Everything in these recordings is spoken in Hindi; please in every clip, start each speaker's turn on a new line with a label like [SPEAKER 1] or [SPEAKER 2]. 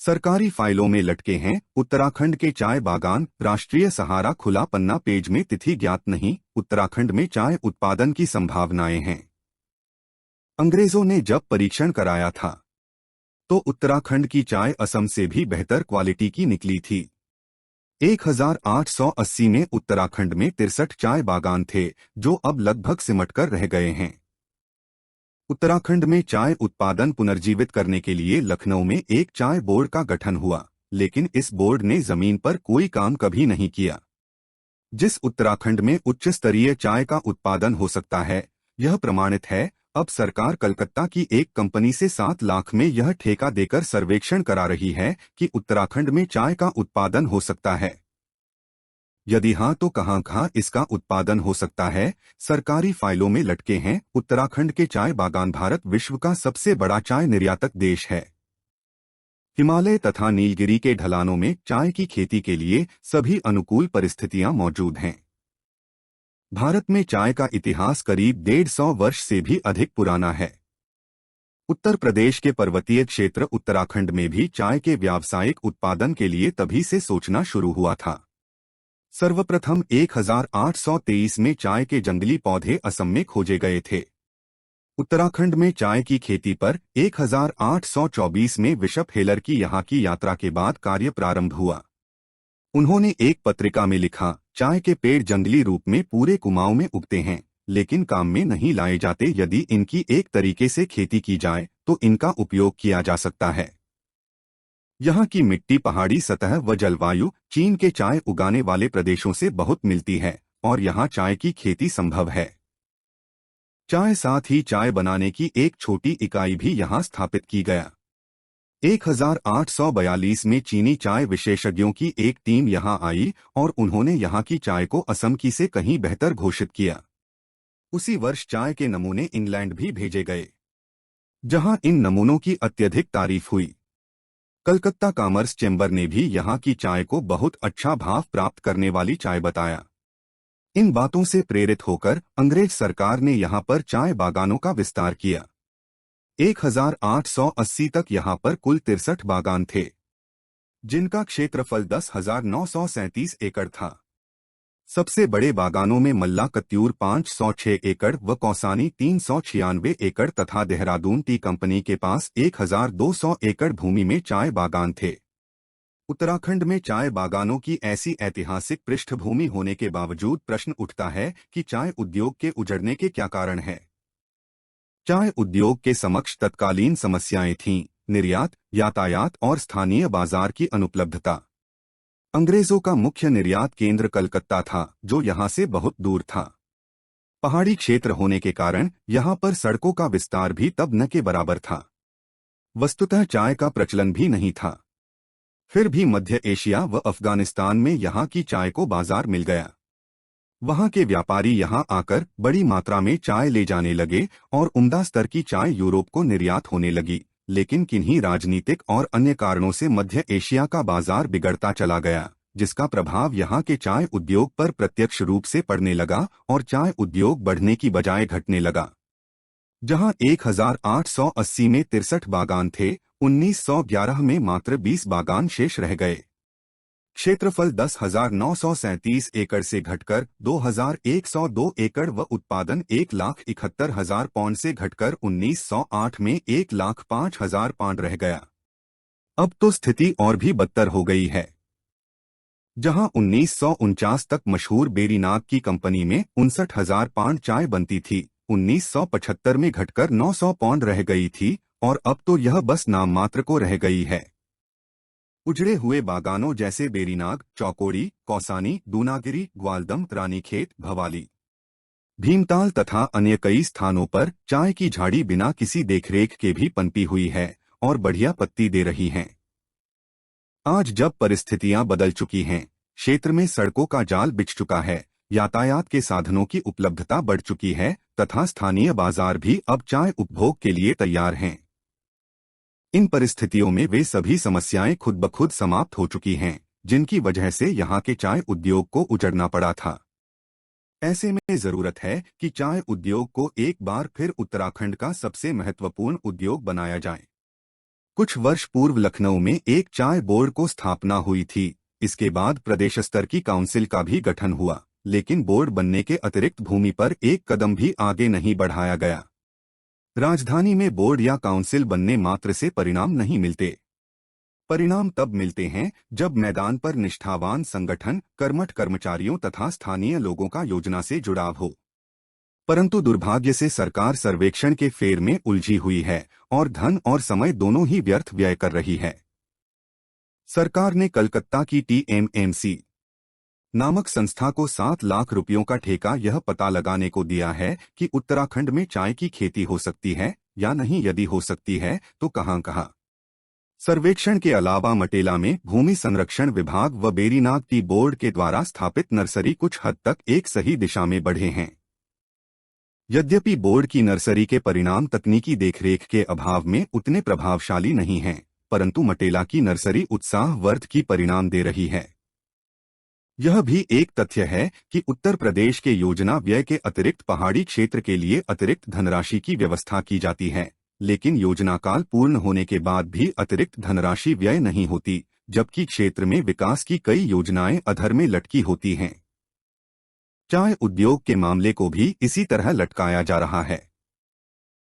[SPEAKER 1] सरकारी फाइलों में लटके हैं उत्तराखंड के चाय बागान। राष्ट्रीय सहारा खुला पन्ना पेज में तिथि ज्ञात नहीं, उत्तराखंड में चाय उत्पादन की संभावनाएं हैं। अंग्रेजों ने जब परीक्षण कराया था तो उत्तराखंड की चाय असम से भी बेहतर क्वालिटी की निकली थी। 1880 में उत्तराखंड में 63 चाय बागान थे, जो अब लगभग सिमटकर रह गए हैं। उत्तराखंड में चाय उत्पादन पुनर्जीवित करने के लिए लखनऊ में एक चाय बोर्ड का गठन हुआ, लेकिन इस बोर्ड ने जमीन पर कोई काम कभी नहीं किया। जिस उत्तराखंड में उच्च स्तरीय चाय का उत्पादन हो सकता है, यह प्रमाणित है। अब सरकार कलकत्ता की एक कंपनी से 7 लाख में यह ठेका देकर सर्वेक्षण करा रही है कि उत्तराखंड में चाय का उत्पादन हो सकता है। यदि हाँ तो कहाँ कहाँ इसका उत्पादन हो सकता है। सरकारी फाइलों में लटके हैं उत्तराखंड के चाय बागान। भारत विश्व का सबसे बड़ा चाय निर्यातक देश है। हिमालय तथा नीलगिरी के ढलानों में चाय की खेती के लिए सभी अनुकूल परिस्थितियां मौजूद हैं। भारत में चाय का इतिहास करीब 150 वर्ष से भी अधिक पुराना है। उत्तर प्रदेश के पर्वतीय क्षेत्र उत्तराखंड में भी चाय के व्यावसायिक उत्पादन के लिए तभी से सोचना शुरू हुआ था। सर्वप्रथम 1823 में चाय के जंगली पौधे असम में खोजे गए थे। उत्तराखंड में चाय की खेती पर 1824 में बिशप हेलर की यहाँ की यात्रा के बाद कार्य प्रारंभ हुआ। उन्होंने एक पत्रिका में लिखा, चाय के पेड़ जंगली रूप में पूरे कुमाऊं में उगते हैं, लेकिन काम में नहीं लाए जाते। यदि इनकी एक तरीके से खेती की जाए तो इनका उपयोग किया जा सकता है। यहाँ की मिट्टी पहाड़ी सतह व जलवायु चीन के चाय उगाने वाले प्रदेशों से बहुत मिलती है और यहाँ चाय की खेती संभव है। चाय साथ ही चाय बनाने की एक छोटी इकाई भी यहाँ स्थापित की गया। 1842 में चीनी चाय विशेषज्ञों की एक टीम यहाँ आई और उन्होंने यहाँ की चाय को असम की से कहीं बेहतर घोषित किया। उसी वर्ष चाय के नमूने इंग्लैंड भी भेजे गए, जहाँ इन नमूनों की अत्यधिक तारीफ हुई। कलकत्ता कॉमर्स चैम्बर ने भी यहाँ की चाय को बहुत अच्छा भाव प्राप्त करने वाली चाय बताया। इन बातों से प्रेरित होकर अंग्रेज सरकार ने यहाँ पर चाय बागानों का विस्तार किया। 1880 तक यहाँ पर कुल 63 बागान थे, जिनका क्षेत्रफल 10,937 एकड़ था। सबसे बड़े बागानों में मल्ला कत्यूर 506 एकड़ व कौसानी 396 एकड़ तथा देहरादून टी कंपनी के पास 1,200 एकड़ भूमि में चाय बागान थे। उत्तराखंड में चाय बागानों की ऐसी ऐतिहासिक पृष्ठभूमि होने के बावजूद प्रश्न उठता है कि चाय उद्योग के उजड़ने के क्या कारण हैं। चाय उद्योग के समक्ष तत्कालीन समस्याएं थीं, निर्यात, यातायात और स्थानीय बाजार की अनुपलब्धता। अंग्रेजों का मुख्य निर्यात केंद्र कलकत्ता था, जो यहाँ से बहुत दूर था। पहाड़ी क्षेत्र होने के कारण यहाँ पर सड़कों का विस्तार भी तब न के बराबर था। वस्तुतः चाय का प्रचलन भी नहीं था। फिर भी मध्य एशिया व अफगानिस्तान में यहाँ की चाय को बाजार मिल गया। वहाँ के व्यापारी यहाँ आकर बड़ी मात्रा में चाय ले जाने लगे और उम्दा स्तर की चाय यूरोप को निर्यात होने लगी। लेकिन किन्हीं राजनीतिक और अन्य कारणों से मध्य एशिया का बाजार बिगड़ता चला गया, जिसका प्रभाव यहाँ के चाय उद्योग पर प्रत्यक्ष रूप से पड़ने लगा और चाय उद्योग बढ़ने की बजाय घटने लगा। जहाँ 1880 में 63 बागान थे, 1911 में मात्र 20 बागान शेष रह गए। क्षेत्रफल 10,937 एकड़ से घटकर 2,102 एकड़ व उत्पादन 1,71,000 पौंड से घटकर 1908 में 1,05,000 पौंड रह गया। अब तो स्थिति और भी बदतर हो गई है। जहां 1949 तक मशहूर बेरीनाग की कंपनी में 59,000 पौंड चाय बनती थी, 1975 में घटकर 900 पौंड रह गई थी और अब तो यह बस नाम मात्र को रह गई है। उजड़े हुए बागानों जैसे बेरीनाग, चौकोड़ी, कौसानी, दूनागिरी, ग्वालदम, रानीखेत, भवाली, भीमताल तथा अन्य कई स्थानों पर चाय की झाड़ी बिना किसी देखरेख के भी पनपी हुई है और बढ़िया पत्ती दे रही हैं। आज जब परिस्थितियां बदल चुकी हैं, क्षेत्र में सड़कों का जाल बिछ चुका है, यातायात के साधनों की उपलब्धता बढ़ चुकी है तथा स्थानीय बाजार भी अब चाय उपभोग के लिए तैयार हैं। इन परिस्थितियों में वे सभी समस्याएं खुद ब खुद समाप्त हो चुकी हैं, जिनकी वजह से यहाँ के चाय उद्योग को उजड़ना पड़ा था। ऐसे में जरूरत है कि चाय उद्योग को एक बार फिर उत्तराखंड का सबसे महत्वपूर्ण उद्योग बनाया जाए। कुछ वर्ष पूर्व लखनऊ में एक चाय बोर्ड को स्थापना हुई थी। इसके बाद प्रदेश स्तर की काउंसिल का भी गठन हुआ, लेकिन बोर्ड बनने के अतिरिक्त भूमि पर एक कदम भी आगे नहीं बढ़ाया गया। राजधानी में बोर्ड या काउंसिल बनने मात्र से परिणाम नहीं मिलते। परिणाम तब मिलते हैं जब मैदान पर निष्ठावान संगठन, कर्मठ कर्मचारियों तथा स्थानीय लोगों का योजना से जुड़ाव हो। परंतु दुर्भाग्य से सरकार सर्वेक्षण के फेर में उलझी हुई है और धन और समय दोनों ही व्यर्थ व्यय कर रही है। सरकार ने कलकत्ता की TMMC नामक संस्था को 7 लाख रुपयों का ठेका यह पता लगाने को दिया है कि उत्तराखंड में चाय की खेती हो सकती है या नहीं। यदि हो सकती है तो कहां-कहां। सर्वेक्षण के अलावा मटेला में भूमि संरक्षण विभाग व बेरीनाग टी बोर्ड के द्वारा स्थापित नर्सरी कुछ हद तक एक सही दिशा में बढ़े हैं। यद्यपि बोर्ड की नर्सरी के परिणाम तकनीकी देखरेख के अभाव में उतने प्रभावशाली नहीं हैं, परंतु मटेला की नर्सरी उत्साहवर्धक की परिणाम दे रही है। यह भी एक तथ्य है कि उत्तर प्रदेश के योजना व्यय के अतिरिक्त पहाड़ी क्षेत्र के लिए अतिरिक्त धनराशि की व्यवस्था की जाती है, लेकिन योजना काल पूर्ण होने के बाद भी अतिरिक्त धनराशि व्यय नहीं होती, जबकि क्षेत्र में विकास की कई योजनाएं अधर में लटकी होती हैं। चाय उद्योग के मामले को भी इसी तरह लटकाया जा रहा है।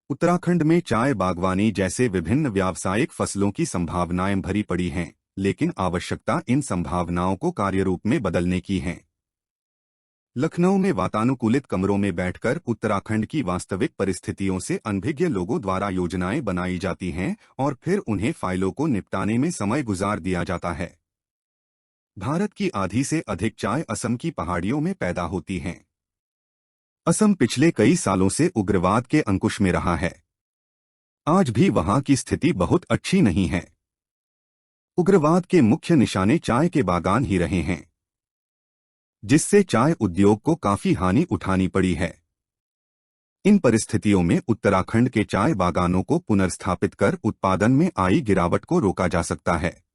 [SPEAKER 1] उत्तराखंड में चाय बागवानी जैसे विभिन्न व्यावसायिक फसलों की संभावनाएं भरी पड़ी हैं, लेकिन आवश्यकता इन संभावनाओं को कार्यरूप में बदलने की है। लखनऊ में वातानुकूलित कमरों में बैठकर उत्तराखंड की वास्तविक परिस्थितियों से अनभिज्ञ लोगों द्वारा योजनाएं बनाई जाती हैं और फिर उन्हें फाइलों को निपटाने में समय गुजार दिया जाता है। भारत की आधी से अधिक चाय असम की पहाड़ियों में पैदा होती हैं। असम पिछले कई सालों से उग्रवाद के अंकुश में रहा है। आज भी वहां की स्थिति बहुत अच्छी नहीं है। उग्रवाद के मुख्य निशाने चाय के बागान ही रहे हैं, जिससे चाय उद्योग को काफी हानि उठानी पड़ी है। इन परिस्थितियों में उत्तराखंड के चाय बागानों को पुनर्स्थापित कर उत्पादन में आई गिरावट को रोका जा सकता है।